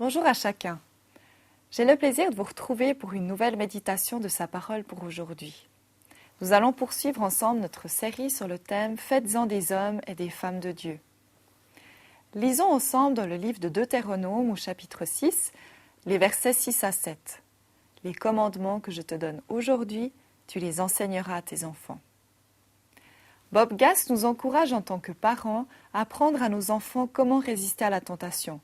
Bonjour à chacun. J'ai le plaisir de vous retrouver pour une nouvelle méditation de sa parole pour aujourd'hui. Nous allons poursuivre ensemble notre série sur le thème « Faites-en des hommes et des femmes de Dieu ». Lisons ensemble dans le livre de Deutéronome au chapitre 6, les versets 6 à 7. « Les commandements que je te donne aujourd'hui, tu les enseigneras à tes enfants. » Bob Gass nous encourage en tant que parents à apprendre à nos enfants comment résister à la tentation.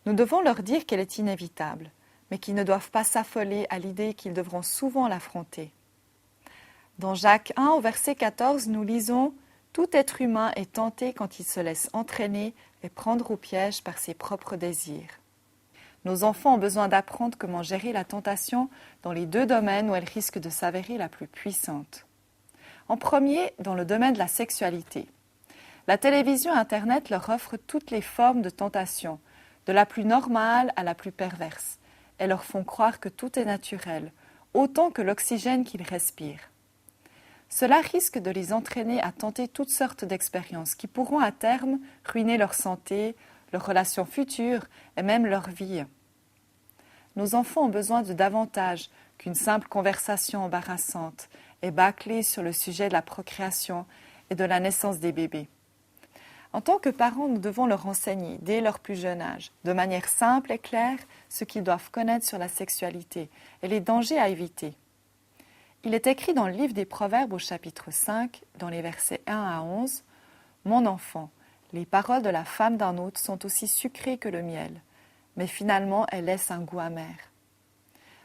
Nous devons leur dire qu'elle est inévitable, mais qu'ils ne doivent pas s'affoler à l'idée qu'ils devront souvent l'affronter. Dans Jacques 1 au verset 14, nous lisons « Tout être humain est tenté quand il se laisse entraîner et prendre au piège par ses propres désirs. » Nos enfants ont besoin d'apprendre comment gérer la tentation dans les deux domaines où elle risque de s'avérer la plus puissante. En premier, dans le domaine de la sexualité. La télévision et Internet leur offrent toutes les formes de tentation, de la plus normale à la plus perverse. Elles leur font croire que tout est naturel, autant que l'oxygène qu'ils respirent. Cela risque de les entraîner à tenter toutes sortes d'expériences qui pourront à terme ruiner leur santé, leurs relations futures et même leur vie. Nos enfants ont besoin de davantage qu'une simple conversation embarrassante et bâclée sur le sujet de la procréation et de la naissance des bébés. En tant que parents, nous devons leur enseigner, dès leur plus jeune âge, de manière simple et claire, ce qu'ils doivent connaître sur la sexualité et les dangers à éviter. Il est écrit dans le livre des Proverbes au chapitre 5, dans les versets 1 à 11, « Mon enfant, les paroles de la femme d'un autre sont aussi sucrées que le miel, mais finalement elles laissent un goût amer.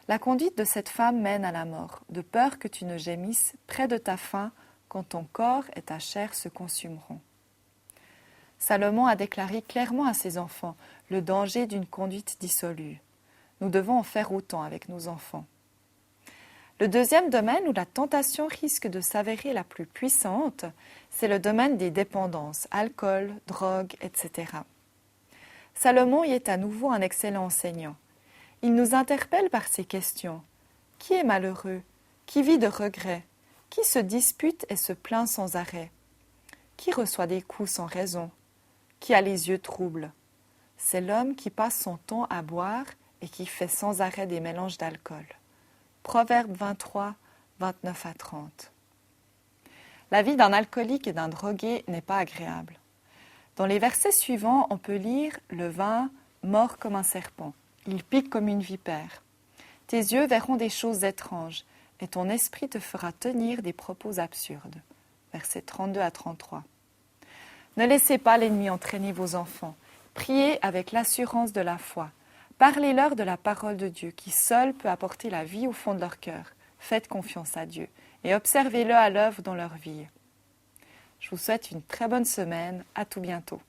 La conduite de cette femme mène à la mort, de peur que tu ne gémisses près de ta faim quand ton corps et ta chair se consumeront. » Salomon a déclaré clairement à ses enfants le danger d'une conduite dissolue. Nous devons en faire autant avec nos enfants. Le deuxième domaine où la tentation risque de s'avérer la plus puissante, c'est le domaine des dépendances, alcool, drogue, etc. Salomon y est à nouveau un excellent enseignant. Il nous interpelle par ces questions. Qui est malheureux? Qui vit de regrets? Qui se dispute et se plaint sans arrêt? Qui reçoit des coups sans raison? Qui a les yeux troubles? C'est l'homme qui passe son temps à boire et qui fait sans arrêt des mélanges d'alcool. Proverbe 23, 29 à 30. La vie d'un alcoolique et d'un drogué n'est pas agréable. Dans les versets suivants, on peut lire « Le vin mord comme un serpent, il pique comme une vipère. Tes yeux verront des choses étranges et ton esprit te fera tenir des propos absurdes. » Versets 32 à 33. Ne laissez pas l'ennemi entraîner vos enfants. Priez avec l'assurance de la foi. Parlez-leur de la parole de Dieu qui seule peut apporter la vie au fond de leur cœur. Faites confiance à Dieu et observez-le à l'œuvre dans leur vie. Je vous souhaite une très bonne semaine. À tout bientôt.